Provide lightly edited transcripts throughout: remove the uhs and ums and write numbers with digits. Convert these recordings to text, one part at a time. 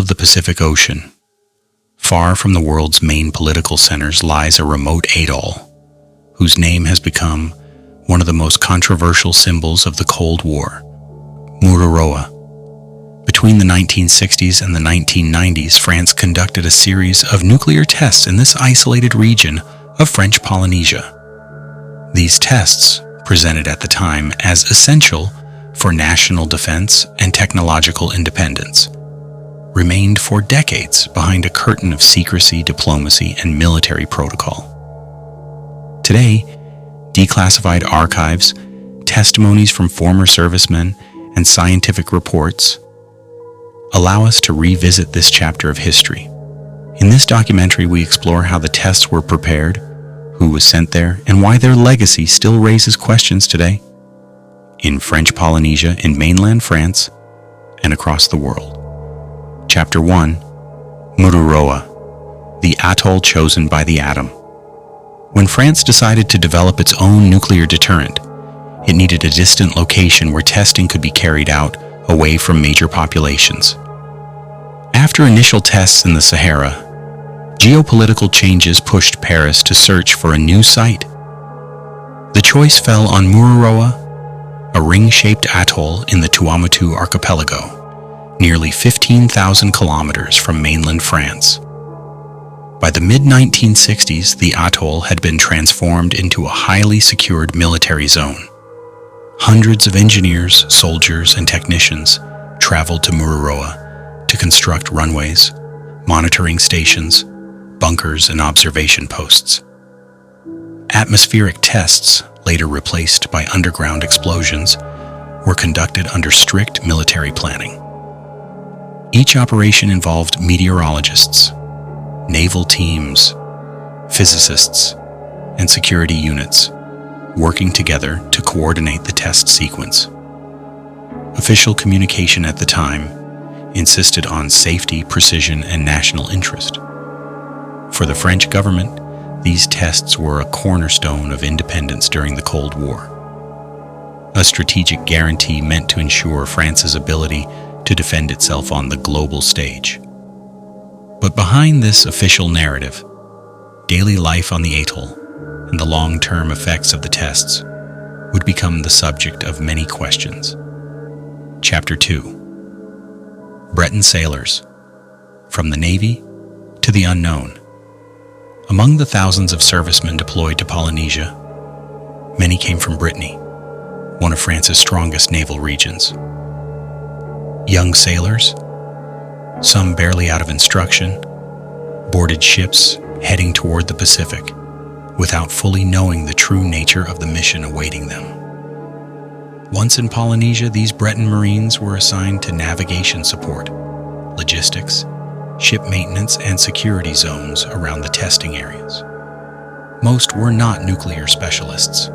of the Pacific Ocean, far from the world's main political centers, lies a remote atoll, whose name has become one of the most controversial symbols of the Cold War, Mururoa. Between the 1960s and the 1990s, France conducted a series of nuclear tests in this isolated region of French Polynesia. These tests, presented at the time as essential for national defense and technological independence, remained for decades behind a curtain of secrecy, diplomacy, and military protocol. Today, declassified archives, testimonies from former servicemen, and scientific reports allow us to revisit this chapter of history. In this documentary, we explore how the tests were prepared, who was sent there, and why their legacy still raises questions today in French Polynesia, in mainland France, and across the world. Chapter 1, Mururoa, the atoll chosen by the atom. When France decided to develop its own nuclear deterrent, it needed a distant location where testing could be carried out away from major populations. After initial tests in the Sahara, geopolitical changes pushed Paris to search for a new site. The choice fell on Mururoa, a ring-shaped atoll in the Tuamotu archipelago, nearly 15,000 kilometers from mainland France. By the mid-1960s, the atoll had been transformed into a highly secured military zone. Hundreds of engineers, soldiers, and technicians traveled to Mururoa to construct runways, monitoring stations, bunkers, and observation posts. Atmospheric tests, later replaced by underground explosions, were conducted under strict military planning. Each operation involved meteorologists, naval teams, physicists, and security units working together to coordinate the test sequence. Official communication at the time insisted on safety, precision, and national interest. For the French government, these tests were a cornerstone of independence during the Cold War. A strategic guarantee meant to ensure France's ability to defend itself on the global stage. But behind this official narrative, daily life on the atoll and the long-term effects of the tests would become the subject of many questions. Chapter 2. Breton sailors, from the Navy to the unknown. Among the thousands of servicemen deployed to Polynesia, many came from Brittany, one of France's strongest naval regions. Young sailors, some barely out of instruction, boarded ships heading toward the Pacific without fully knowing the true nature of the mission awaiting them. Once in Polynesia, these Breton Marines were assigned to navigation support, logistics, ship maintenance, and security zones around the testing areas. Most were not nuclear specialists.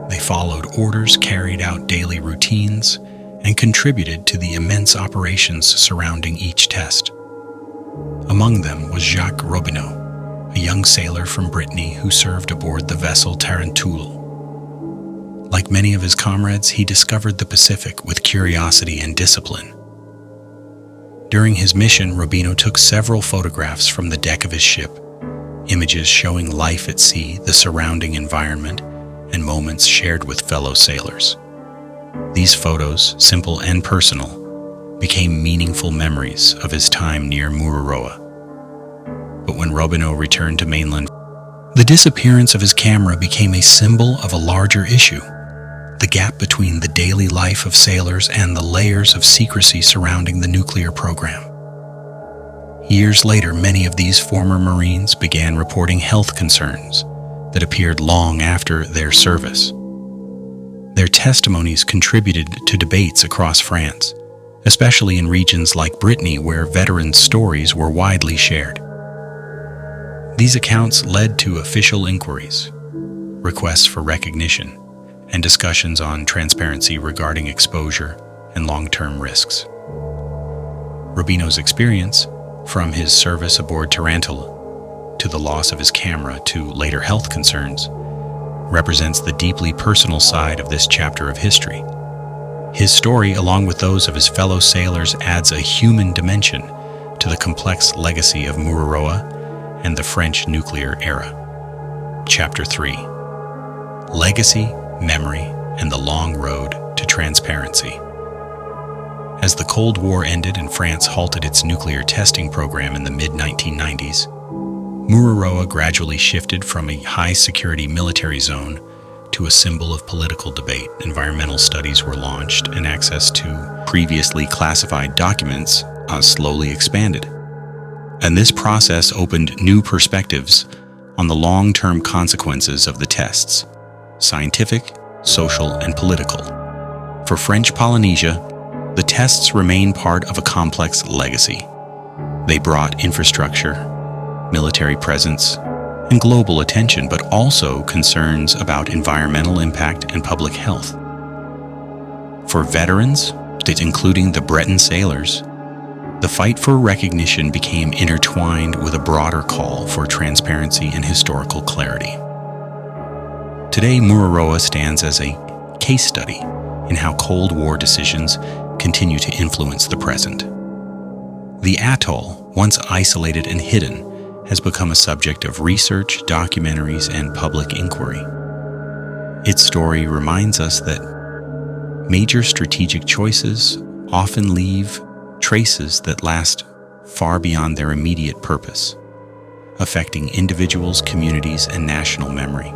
They followed orders, carried out daily routines, and contributed to the immense operations surrounding each test. Among them was Jacques Robineau, a young sailor from Brittany who served aboard the vessel Tarentule. Like many of his comrades, he discovered the Pacific with curiosity and discipline. During his mission, Robineau took several photographs from the deck of his ship, images showing life at sea, the surrounding environment, and moments shared with fellow sailors. These photos, simple and personal, became meaningful memories of his time near Mururoa. But when Robineau returned to mainland, the disappearance of his camera became a symbol of a larger issue: the gap between the daily life of sailors and the layers of secrecy surrounding the nuclear program. Years later, many of these former Marines began reporting health concerns that appeared long after their service. Their testimonies contributed to debates across France, especially in regions like Brittany, where veterans' stories were widely shared. These accounts led to official inquiries, requests for recognition, and discussions on transparency regarding exposure and long-term risks. Robineau's experience, from his service aboard Tarantula to the loss of his camera to later health concerns, represents the deeply personal side of this chapter of history. His story, along with those of his fellow sailors, adds a human dimension to to the complex legacy of Mururoa and the French nuclear era. Chapter 3: Legacy, Memory, and the Long Road to Transparency. As the Cold War ended and France halted its nuclear testing program in the mid-1990s, Mururoa gradually shifted from a high-security military zone to a symbol of political debate. Environmental studies were launched, and access to previously classified documents slowly expanded. And this process opened new perspectives on the long-term consequences of the tests: scientific, social, and political. For French Polynesia, the tests remain part of a complex legacy. They brought infrastructure, military presence, and global attention, but also concerns about environmental impact and public health. For veterans, including the Breton sailors, the fight for recognition became intertwined with a broader call for transparency and historical clarity. Today, Mururoa stands as a case study in how Cold War decisions continue to influence the present. The atoll, once isolated and hidden, has become a subject of research, documentaries, and public inquiry. Its story reminds us that major strategic choices often leave traces that last far beyond their immediate purpose, affecting individuals, communities, and national memory.